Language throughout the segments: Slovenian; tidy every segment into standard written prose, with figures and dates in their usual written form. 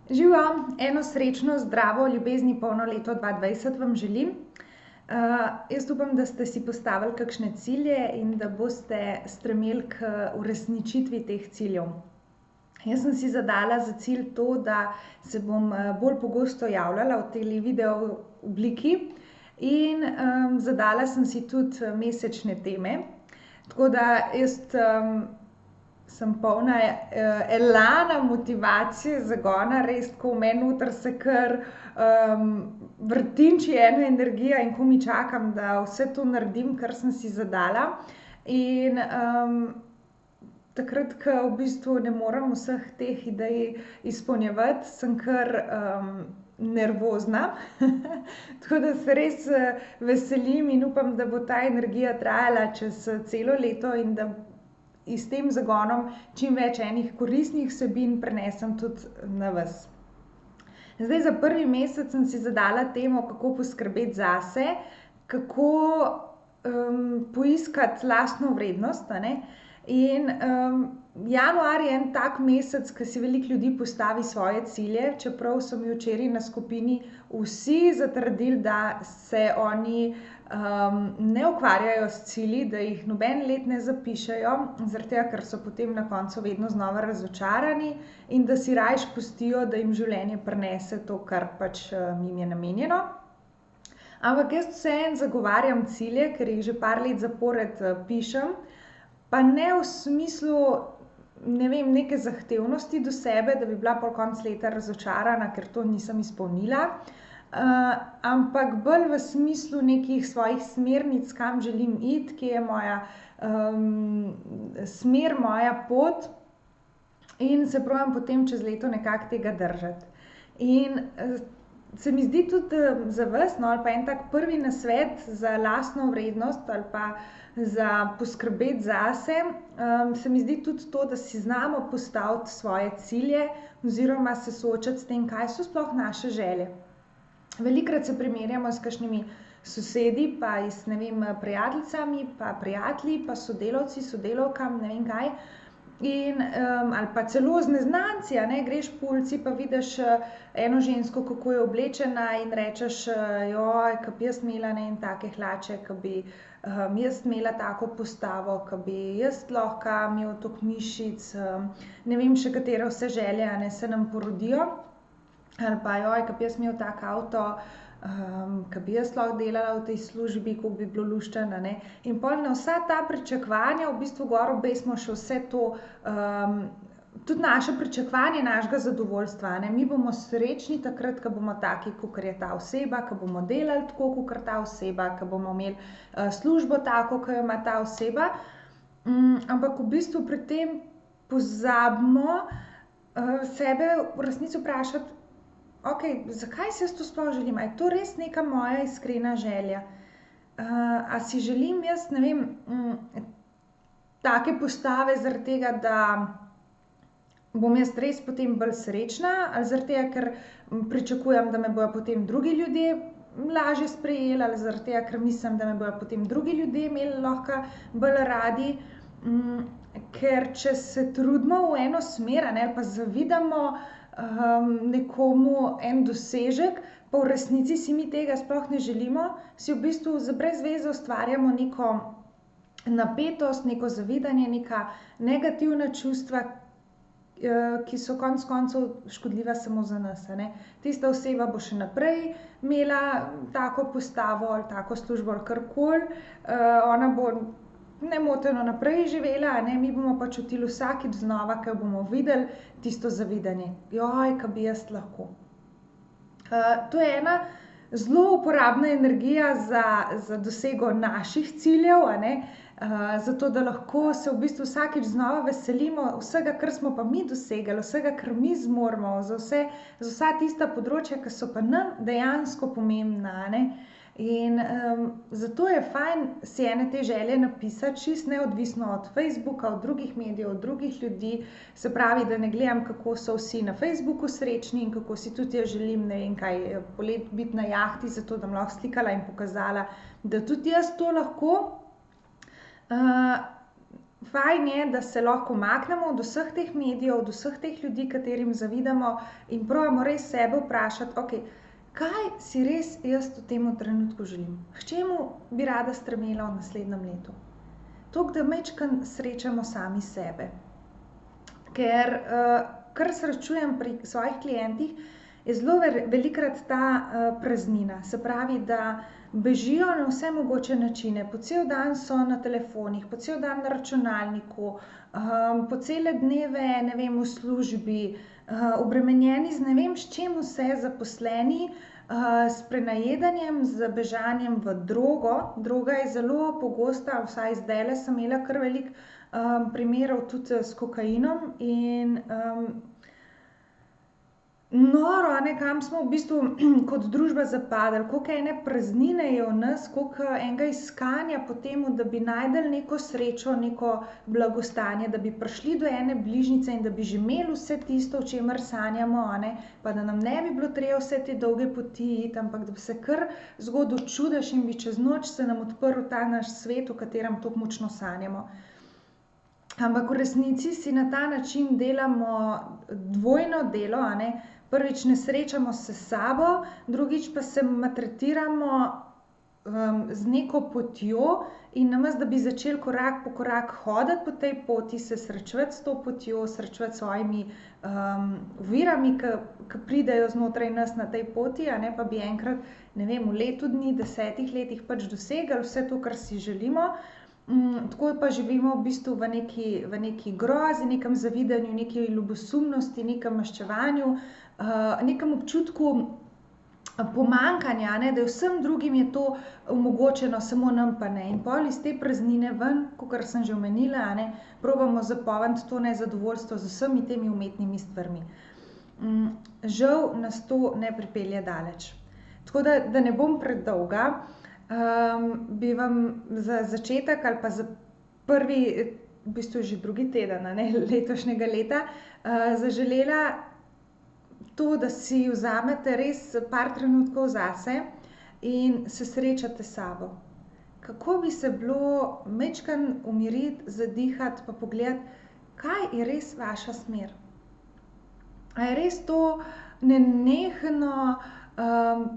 Živijo, eno srečno, zdravo, ljubezni polno leto 2020 vam želim. Jaz upam, da ste si postavili kakšne cilje in da boste stremeli k uresničitvi teh ciljev. Jaz sem si zadala za cilj to, da se bom bolj pogosto javljala v tej video obliki in zadala sem si tudi mesečne teme. Tako da jaz sem polna elana, motivacije, zagona, res tako v meni noter se kar vrtinči ena energija in komaj čakam, da vse to naredim, kar sem si zadala. In takrat, ko v bistvu ne morem vseh teh idej izpolnjevati, sem kar nervozna. Tako da se res veselim in upam, da bo ta energija trajala čez celo leto in da s tem zagonom čim več enih koristnih vsebin prenesem tudi na vas. Zdaj za prvi mesec sem si zadala temo, kako poskrbeti zase, kako poiskati lastno vrednost, a ne. In januar je en tak mesec, ko si veliko ljudi postavi svoje cilje, čeprav so mi včeraj na skupini vsi zatrdili, da se oni ne ukvarjajo s cilji, da jih noben let ne zapišejo, zaradi tega, ker so potem na koncu vedno znova razočarani in da si rajš pustijo, da jim življenje prinese to, kar pač jim je namenjeno. Ampak jaz vseeno zagovarjam cilje, ker jih že par let zapored pišem, pa ne v smislu, ne vem, neke zahtevnosti do sebe, da bi bila pol konec leta razočarana, ker to nisem izpolnila. Ampak bolj v smislu nekih svojih smernic, kam želim iti, kje je moja smer, moja pot, in se probam potem čez leto nekako tega držati. In se mi zdi tudi za vas, no, ali pa en tak prvi nasvet za lastno vrednost ali pa za poskrbeti zase, se mi zdi tudi to, da si znamo postaviti svoje cilje oziroma se soočati s tem, kaj so sploh naše želje. Velikokrat se primerjamo s kakšnimi sosedi, pa s, ne vem, prijateljicami, pa prijatelji, pa sodelavci, sodelavkami, ne vem kaj. In ali pa celo z neznanci, a ne, greš po ulici pa vidiš eno žensko, kako je oblečena in rečeš, joj, ke bi jaz imela, ne vem, take hlače, ke bi jaz imela tako postavo, ke bi jaz lahko imel toliko mišic, ne vem še katere vse želje, a ne, se nam porodijo. Ali pa, joj, ke bi jaz imel tak avto, ke bi jaz lahko delala v tej službi, kako bi bilo luštno, a ne. In pol na vsa ta pričakovanja v bistvu gor obesimo še vse to, tudi naše pričakovanje našega zadovoljstva, a ne. Mi bomo srečni takrat, ko bomo taki, kakor je ta oseba, ko bomo delali tako, kakor ta oseba, ko bomo imeli službo tako, ko jo ima ta oseba. Ampak v bistvu pri tem pozabimo sebe v resnici vprašati, okej, zakaj si jaz to sploh želim? A je to res neka moja iskrena želja? A si želim jaz, ne vem, take postave zaradi tega, da bom jaz res potem bolj srečna, ali zaradi tega, ker pričakujem, da me bojo potem drugi ljudje lažje sprejeli, ali zaradi tega, ker mislim, da me bojo potem drugi ljudje imeli lahko bolj radi. Ker če se trudimo v eno smer, a ne, ali pa zavidamo nekomu en dosežek, pa v resnici si mi tega sploh ne želimo, si v bistvu brez veze ustvarjamo neko napetost, neko zavidanje, neka negativna čustva, ki so konec koncev škodljiva samo za nas, a ne. Tista oseba bo še naprej imela tako postavo ali tako službo ali karkoli, ona bo nemoteno naprej živela, a ne, mi bomo pa čutili vsakič znova, ko bomo videli tisto zavidanje. Joj, ke bi jaz lahko. To je ena zelo uporabna energija za dosego naših ciljev, a ne, zato da lahko se v bistvu vsakič znova veselimo vsega, kar smo pa mi dosegli, vsega, kar mi zmoremo, za vsa tista področja, ki so pa nam dejansko pomembna, a ne. In zato je fajn si ene te želje napisati, čisto neodvisno od Facebooka, od drugih medijev, od drugih ljudi. Se pravi, da ne gledam, kako so vsi na Facebooku srečni in kako si tudi jaz želim, ne vem kaj, poleti biti na jahti, zato da bom lahko slikala in pokazala, da tudi jaz to lahko. fajn je, da se lahko umaknemo od vseh teh medijev, od vseh teh ljudi, katerim zavidamo in probamo res sebe vprašati, ok, kaj si res jaz v tem trenutku želim? K čemu bi rada stremela v naslednjem letu? Toliko, da majčkeno srečamo sami sebe. Ker kar srečujem pri svojih klientih, je zelo velikokrat ta praznina. Se pravi, da bežijo na vse mogoče načine. Po cel dan so na telefonih, po cel dan na računalniku, po cele dneve, ne vem, v službi, obremenjeni z ne vem s čim vse, zaposleni, s prenajedanjem, z bežanjem v drogo. Droga je zelo pogosta, vsaj zdajle sem imela kar veliko primerov tudi s kokainom in noro, kam smo v bistvu kot družba zapadli, koliko ene praznine je v nas, koliko enega iskanja po tem, da bi našli neko srečo, neko blagostanje, da bi prišli do ene bližnjice in da bi že imeli vse tisto, o čemer sanjamo, pa da nam ne bi bilo treba vse te dolge poti iti, ampak da bi se kar zgodil čudež in bi čez noč se nam odprl ta naš svet, v katerem tako močno sanjamo. Ampak v resnici si na ta način delamo dvojno delo, Prvič ne srečamo se s sabo, drugič pa se maltretiramo z neko potjo in namesto, da bi začeli korak po korak hoditi po tej poti, se srečevati s to potjo, srečevati s svojimi ovirami, ki pridejo znotraj nas na tej poti, pa bi enkrat, ne vem, v letu dni, 10 letih pač dosegli vse to, kar si želimo. Tako pa živimo v bistvu v neki grozi, nekem zavidanju, neki ljubosumnosti, nekem maščevanju, nekem občutku pomanjkanja, da vsem drugim je to omogočeno, samo nam pa ne. In pol iz te praznine ven, kakor sem že omenila, probamo zapolniti to nezadovoljstvo z vsemi temi umetnimi stvarmi. Žal nas to ne pripelje daleč. Tako da ne bom predolga, bi vam za začetek ali pa za prvi, v bistvu že drugi teden letošnjega leta, zaželela to, da si vzamete res par trenutkov zase in se srečate s sabo. Kako bi se bilo majčkeno umiriti, zadihati pa pogledati, kaj je res vaša smer? A je res to nenehno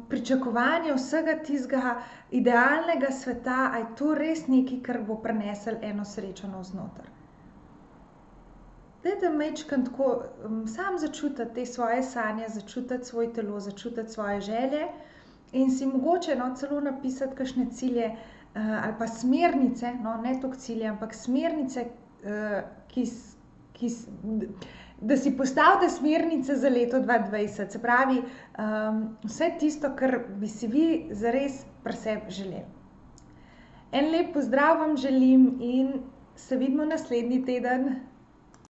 pričakovanje vsega tistega idealnega sveta, a je to res nekaj, kar bo prineslo eno srečo navznoter? Dajte majčkeno tako samo začutiti te svoje sanje, začutiti svoje telo, začutiti svoje želje in si mogoče celo napisati kakšne cilje ali pa smernice, ne toliko cilje, ampak smernice, da si postavite smernice za leto 2020, se pravi vse tisto, kar bi si vi zares pri sebi želeli. En lep pozdrav vam želim in se vidimo naslednji teden.